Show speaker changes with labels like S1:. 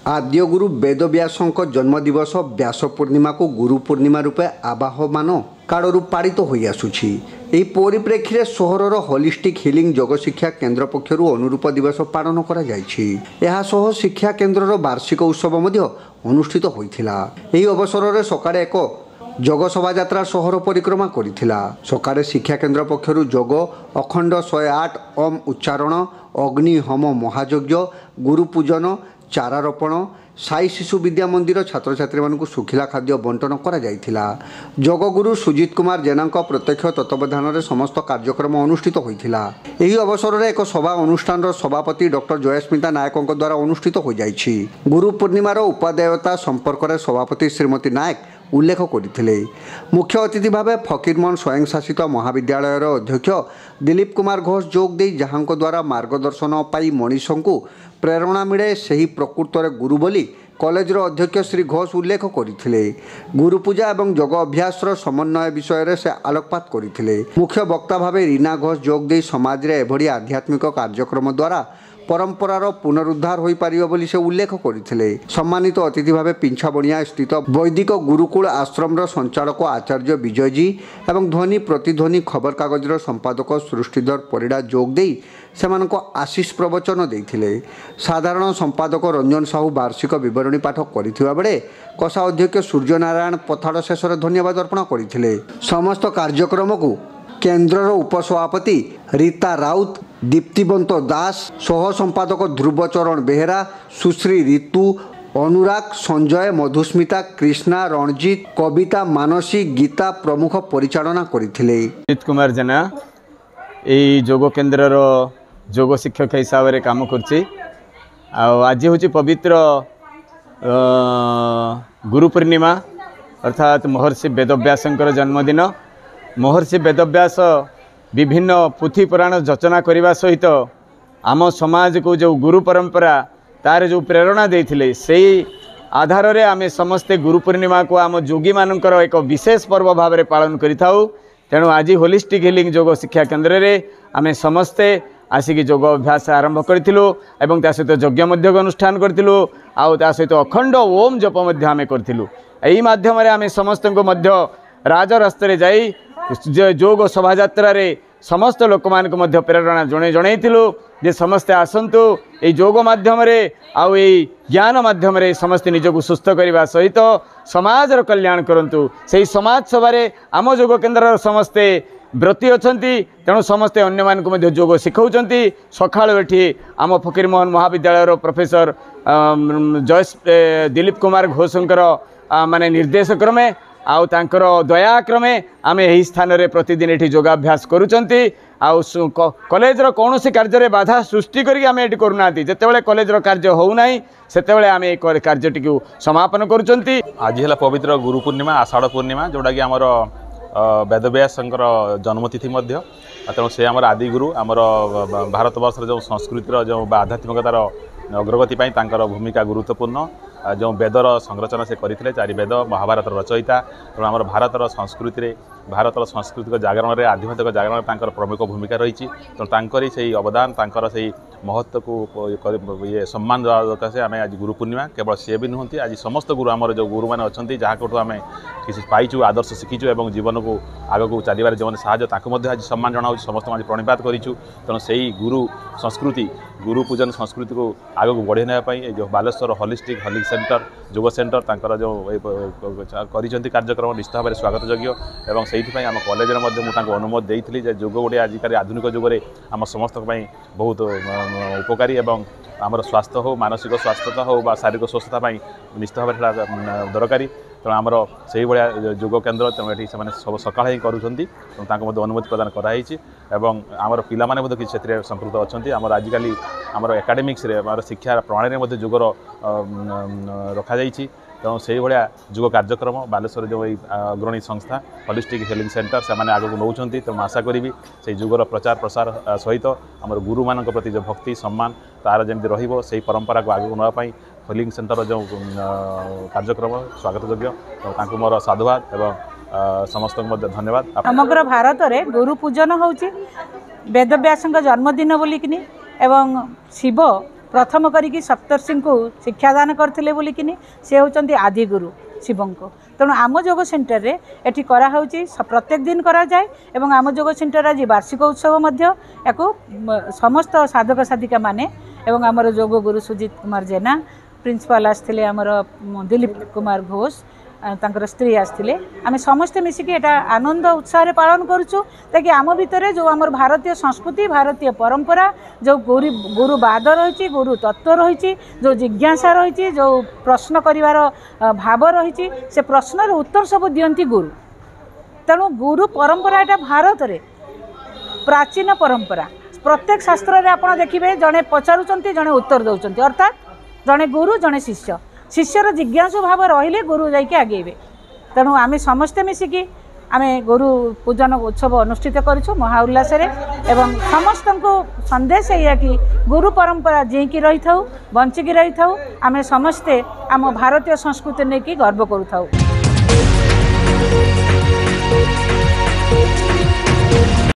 S1: आद्यगुरु वेदव्यासଙ୍କ जन्मदिवस व्यास पूर्णिमा को गुरु पूर्णिमा रूपे आवाहमान कालू पालित हो आसुछि। एही परिप्रेक्षी में सहरर होलिस्टिक हिलिंग योग शिक्षा केन्द्र पक्षर अनुरूप दिवस पालन करा जायछि। एहा सह शिक्षा केन्द्रर वार्षिक उत्सव मध्य अनुष्ठित होइथिला। एही अवसर में सकाळे एक जोग शोभायात्रा सहर परिक्रमा करिथिला। सकाळे शिक्षा केन्द्र पक्षर जोग अखंड 108 ओम उच्चारण अग्नि होम महायज्ञ गुरुपूजन चारारोपण साई शिशु विद्या मंदिर छात्र छात्री मानकु सुखिला खाद्य बंटन करा जायथिला। जगगुरु सुजित कुमार जेना प्रत्यक्ष तत्वावधान में समस्त कार्यक्रम अनुष्ठित होइथिला। एही अवसर में एक सभा अनुष्ठान सभापति डॉक्टर जयस्मिता नायक द्वारा अनुष्ठित हो जायछि। गुरु पूर्णिमार उपादेयता संपर्क में सभापति श्रीमती नायक उल्लेख करते। मुख्य अतिथि भाव फकीरमोहन स्वयं शासित महाविद्यालय अध्यक्ष दिलीप कुमार घोष जोग दे जहां द्वारा मार्गदर्शन पाई मनीषों को प्रेरणा मिले से प्रकृत गुरु बोली कॉलेजर अध्यक्ष श्री घोष उल्लेख करते। गुरुपूजा और योग अभ्यास समन्वय विषय से आलोकपात करते। मुख्य वक्ता भाव रीना घोष जोग दे समाज में एभली आध्यात्मिक कार्यक्रम द्वारा परंपरार पुनरुद्धार हो पारिबो बोली से उल्लेख करते। सम्मानित अतिथि भाव पिंछाबणिया स्थित वैदिक गुरुकुल आश्रम संचालक आचार्य विजयजी एवं ध्वनि प्रतिध्वनि खबर कागजर संपादक सृष्टिधर परिड़ा जोग दे सेमानको आशीष प्रवचन देथिले। साधारण संपादक रंजन साहू वार्षिक विवरणी पाठ करथिबा बेले कोषा अध्यक्ष सूर्यनारायण पथाड़ शेष धन्यवाद अर्पण करथिले। समस्त कार्यक्रम को केन्द्रर उपसभापति रीता राउत दीप्तिवंत दास सह संपादक ध्रुवचरण बेहेरा सुश्री ऋतु अनुराग संजय मधुस्मिता कृष्णा रणजीत कविता मानसी गीता प्रमुख परिचालना करथिले।
S2: सुजित कुमार जेना योग केन्द्रर योग शिक्षक हिसाब से काम करछि। आज हूँ पवित्र गुरु पूर्णिमा अर्थात महर्षि वेदव्यासंकर जन्मदिन। महर्षि वेदव्यास विभिन्न पुथी पुराण रचना करने सहित आम समाज को जो गुरु परंपरा तार जो प्रेरणा देते से आधार रे आमे समस्ते गुरु पूर्णिमा को आम जोगी मानकर एक विशेष पर्व भाव में पालन करिथाउ। तेणु आज होलिस्टिक हिलिंग योग शिक्षा केन्द्र रे आमे समस्ते आसिक योग अभ्यास आरंभ करूँ एवं त्या सहित यज्ञ अनुष्ठान करूँ आउ त्या सहित अखंड ओम जप आमे करूँ। यही माध्यम आमे समस्त राजरास्ते जाई योग शोभायात्रा रे समस्त लोक मान प्रेरणा जनइलु जे समस्ते आसतु ये योग माध्यम आउ ज्ञान माध्यम समस्ते निजक सुस्थ करने सहित समाजर कल्याण करंतु। से समाज सभारे आम योग केन्द्र समस्ते व्रती अच्छा तेणु समस्ते अन्य मानक योग शिखाउछंती। सकाळु एठी आम फकीरमोहन महाविद्यालय प्रोफेसर दिलीप कुमार घोषंकर माने निर्देश क्रमे आउ तांकर दयाक्रमे आमे यही स्थान रे प्रतिदिन एठी योगाभ्यास करूचंती। आउ कॉलेजर कौन सी कार्य बाधा सृष्टि करी आमे एठी करूना जेतेबेले कॉलेजर कार्य होउनाई सेतेबेले आमे कार्यटी को समापन करूचंती।
S3: आज है पवित्र गुरु पूर्णिमा आषाढ़ पूर्णिमा जोटा कि आमर वेदव्यासंकर जन्मतिथि मध्य। तेणु से आमर आदिगुरु आमर भारतवर्ष जो संस्कृतिर जो आध्यात्मिकतार अग्रगति तांकर भूमिका गुरुत्वपूर्ण। जो वेदर संरचना से करते 4 वेद महाभारत रचयिता। तेणु आम भारतर संस्कृति भारतर सांस्कृतिक जागरण में आध्यात्मिक जागरण में प्रमुख भूमिका रही। तेणु तांकरी से अवदान तांकर से महत्व को ये सम्मान दरकार से आम आज गुरु पूर्णिमा केवल सी भी नुहति आज समस्त गुरु आमर जो गुरु मैंने अच्छा जहाँ आम किसी पाइचु आदर्श शिखीचु और जीवन को आग को चलने जो साहय आज सम्मान जनाऊँ समस्त आज प्रणिपात करूँ। तेणु से गुरु संस्कृति गुरु पूजन संस्कृति को आग को बढ़े नापी जो बालेश्वर होलिस्टिक हिलिंग सेंटर योग सेंटर तांकर जो कर कार्यक्रम निश्चित भाव स्वागत योग्य। एवं से आम कॉलेज अनुमति देती योग गोटे आजिकल आधुनिक जुगे आम समस्त बहुत उपकारी एवं आमर स्वास्थ्य हो मानसिक स्वास्थ्यता हो शारीरिक स्वस्थता निश्चित भाव दरकारी। तेणु आमर से भाया योग केन्द्र तेणु ये सब सकाल ही करूँ अनुमति प्रदान कराई एवं आमर पिला माने किसी संपृक्त अच्छा। आमर आजिकल आमर एकाडेमिक्स शिक्षा प्रणाली में युगर रखा जाइए। तेणु से भाया युग कार्यक्रम बालेश्वर जो अग्रणी संस्था होलिस्टिक हिलिंग सेंटर से आगे को नौकरी। तेणु आशा करी से युगर प्रचार प्रसार सहित आम गुरु मान प्रति जो भक्ति सम्मान तार जमी रही परंपरा को आगे नापी हिलिंग सेंटर जो कार्यक्रम स्वागत योग्य। तेणु मोर साधुवाद एवं समस्त धन्यवाद।
S4: समग्र भारत में गुरु पूजन होची वेदव्यास जन्मदिन बोलिकिनी एवं शिव प्रथम करिकी सप्तर्षि को शिक्षादान करथिले बोलिकिनी से होचंती आदि गुरु शिवं को। तेणु आम योग सेन्टर रे एठी करा होची प्रत्येक दिन करा जाए एवं आम योग सेन्टर आज वार्षिक उत्सव मध्य याकू समस्त साधक साधिका माने एवं आमर योग गुरु सुजीत कुमार जेना प्रिंसिपाल आसथिले आमर दिलीप कुमार घोष तांकर स्त्री आसथिले आमे समस्त मिसिकी एटा आनंद उत्साह पालन करूछु ताकि आम भितर जो आमर भारतीय संस्कृति भारतीय परंपरा जो गुरुवाद रही गुरु तत्व रही जो जिज्ञासा रही जो प्रश्न करिवार भाव रही से प्रश्नर उत्तर सब दियंती गुरु। तेणु गुरु परंपरा एटा भारत रे प्राचीन परंपरा प्रत्येक शास्त्र रे आपण देखिबे जणे पचारुचंती जणे उत्तर दउचंती अर्थात जणे गुरु जणे शिष्य शिष्यर जिज्ञासु भाव रहिले गुरु जाइके आगेबे। तेणु आमे समस्ते मिसिकी आमे गुरु पूजन उत्सव अनुष्ठित करूछु महा उल्लास रे एवं समस्त को संदेश है कि गुरु परंपरा जेकी रही थाउ बंचिकी रही थाउ आमे समस्ते आम भारतीय संस्कृति नेकी गर्व करू थाउ।